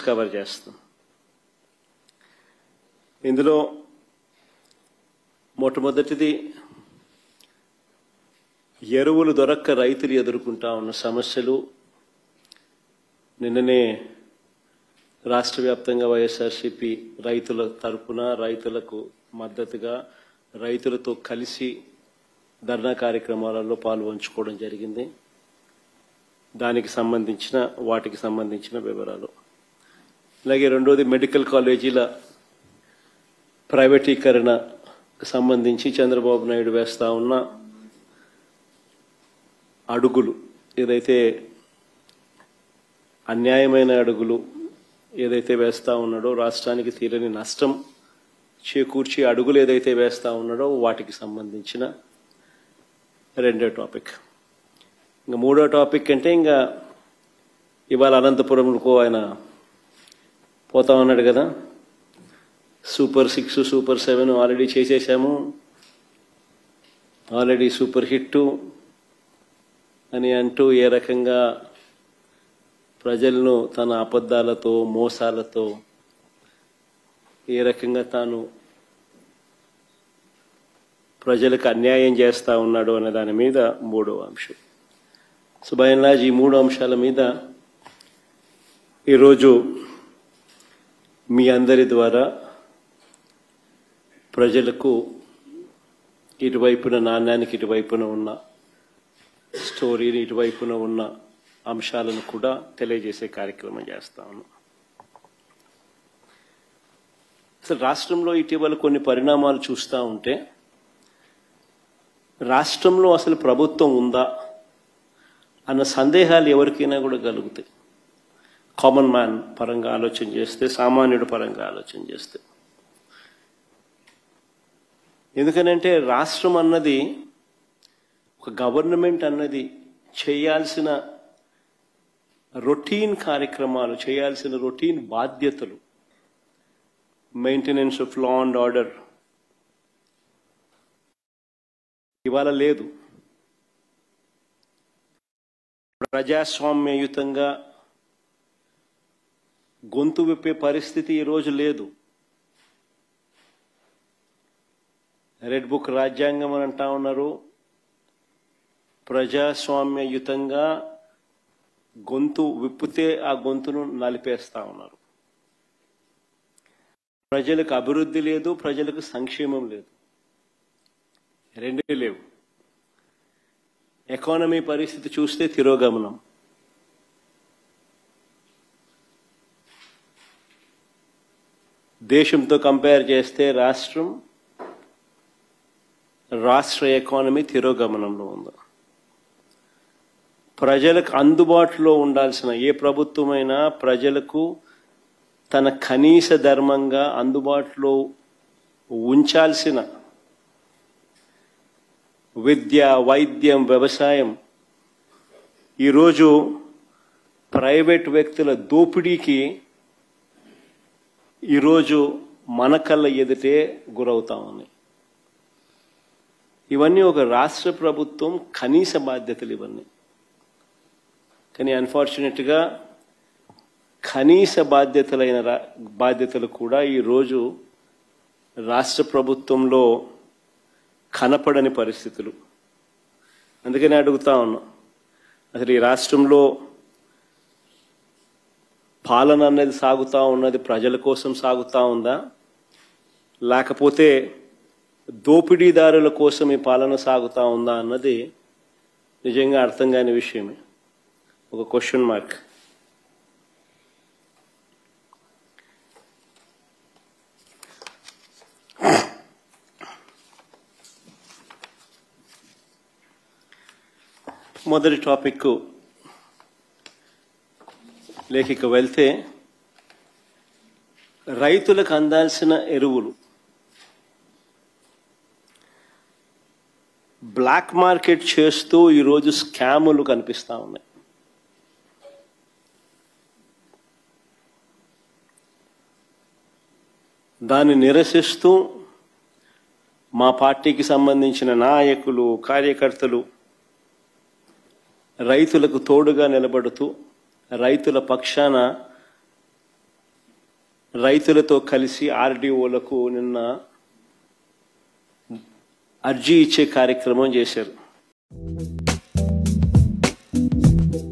Cover చేస్తాం. ఇందులో మొట్టమొదటిది ఎరువులు దొరక్క రైతులు ఎదుర్కొంటా ఉన్న సమస్యలు. నిన్ననే రాష్ట్ర వ్యాప్తంగా వైఎస్ఆర్సీపీ రైతుల తరపున రైతులకు మద్దతుగా రైతులతో కలిసి ధర్నా కార్యక్రమాలలో పాల్పంచుకోవడం జరిగింది. వాటికి సంబంధించిన వివరాలు. అలాగే రెండోది మెడికల్ కాలేజీల ప్రైవేటీకరణకు సంబంధించి చంద్రబాబు నాయుడు వేస్తా ఉన్న అడుగులు, ఏదైతే అన్యాయమైన అడుగులు ఏదైతే వేస్తా ఉన్నాడో, రాష్ట్రానికి తీరని నష్టం చేకూర్చి అడుగులు ఏదైతే వేస్తా ఉన్నాడో వాటికి సంబంధించిన రెండో టాపిక్. ఇంకా మూడో టాపిక్ అంటే ఇంకా ఇవాళ అనంతపురంకు ఆయన పోతా ఉన్నాడు కదా. సూపర్ 6 సూపర్ 7 ఆల్రెడీ చేసేసాము, ఆల్రెడీ సూపర్ హిట్ అని అంటూ ఏ రకంగా ప్రజలను తన అబద్ధాలతో మోసాలతో ఏ రకంగా తాను ప్రజలకు అన్యాయం చేస్తా ఉన్నాడు అనే దాని మీద మూడో అంశం. సో బై అండ్ లార్జ్ ఈ మూడు అంశాల మీద ఈరోజు మీ అందరి ద్వారా ప్రజలకు ఇటువైపున నాణ్యానికి ఇటువైపున ఉన్న స్టోరీని ఇటువైపున ఉన్న అంశాలను కూడా తెలియజేసే కార్యక్రమం చేస్తా ఉన్నాం. అసలు రాష్ట్రంలో ఇటీవల కొన్ని పరిణామాలు చూస్తూ ఉంటే రాష్ట్రంలో అసలు ప్రభుత్వం ఉందా అన్న సందేహాలు ఎవరికైనా కూడా కలుగుతాయి. కామన్ మ్యాన్ పరంగా ఆలోచన చేస్తే, సామాన్యుడి పరంగా ఆలోచన చేస్తే. ఎందుకనంటే రాష్ట్రం అన్నది, ఒక గవర్నమెంట్ అన్నది చేయాల్సిన రొటీన్ కార్యక్రమాలు, చేయాల్సిన రొటీన్ బాధ్యతలు, maintenance of law and order ఇవాళ లేదు. ప్రజాస్వామ్యయుతంగా గొంతు విప్పే పరిస్థితి ఈరోజు లేదు. రెడ్ బుక్ రాజ్యాంగం అని అంటా ఉన్నారు. ప్రజాస్వామ్యయుతంగా గొంతు విప్పితే ఆ గొంతును నలిపేస్తా ఉన్నారు. ప్రజలకు అభివృద్ధి లేదు, ప్రజలకు సంక్షేమం లేదు, రెండే లేవు. ఎకానమీ పరిస్థితి చూస్తే తిరోగమనం. దేశంతో కంపేర్ చేస్తే రాష్ట్ర ఎకానమీ తిరోగమనంలో ఉంది. ప్రజలకు అందుబాటులో ఉండాల్సిన ఏ ప్రభుత్వమైనా ప్రజలకు తన కనీస ధర్మంగా అందుబాటులో ఉంచాల్సిన విద్య, వైద్యం, వ్యవసాయం ఈరోజు ప్రైవేట్ వ్యక్తుల దోపిడీకి ఈరోజు మన కళ్ళ ఎదుటే గురవుతా ఉన్నాయి. ఇవన్నీ ఒక రాష్ట్ర ప్రభుత్వం కనీస బాధ్యతలు ఇవన్నీ. కానీ అన్ఫార్చునేట్గా కనీస బాధ్యతలు కూడా ఈరోజు రాష్ట్ర ప్రభుత్వంలో కనపడని పరిస్థితులు. అందుకని అడుగుతా ఉన్నాం, అసలు ఈ రాష్ట్రంలో పాలన అనేది సాగుతూ ఉన్నది ప్రజల కోసం సాగుతూ ఉందా, లేకపోతే దోపిడీదారుల కోసం ఈ పాలన సాగుతూ ఉందా అన్నది నిజంగా అర్థం కాని విషయమే. ఒక క్వశ్చన్ మార్క్. మొదటి టాపిక్ లేఖిక వెళ్తే, రైతులకు అందాల్సిన ఎరువులు బ్లాక్ మార్కెట్ చేస్తూ ఈరోజు స్కాములు కనిపిస్తూ ఉన్నాయి. దాన్ని నిరసిస్తూ మా పార్టీకి సంబంధించిన నాయకులు, కార్యకర్తలు రైతులకు తోడుగా నిలబడుతూ రైతుల పక్షాన రైతులతో కలిసి ఆర్డీఓలకు నిన్న అర్జీ ఇచ్చే కార్యక్రమం చేశారు.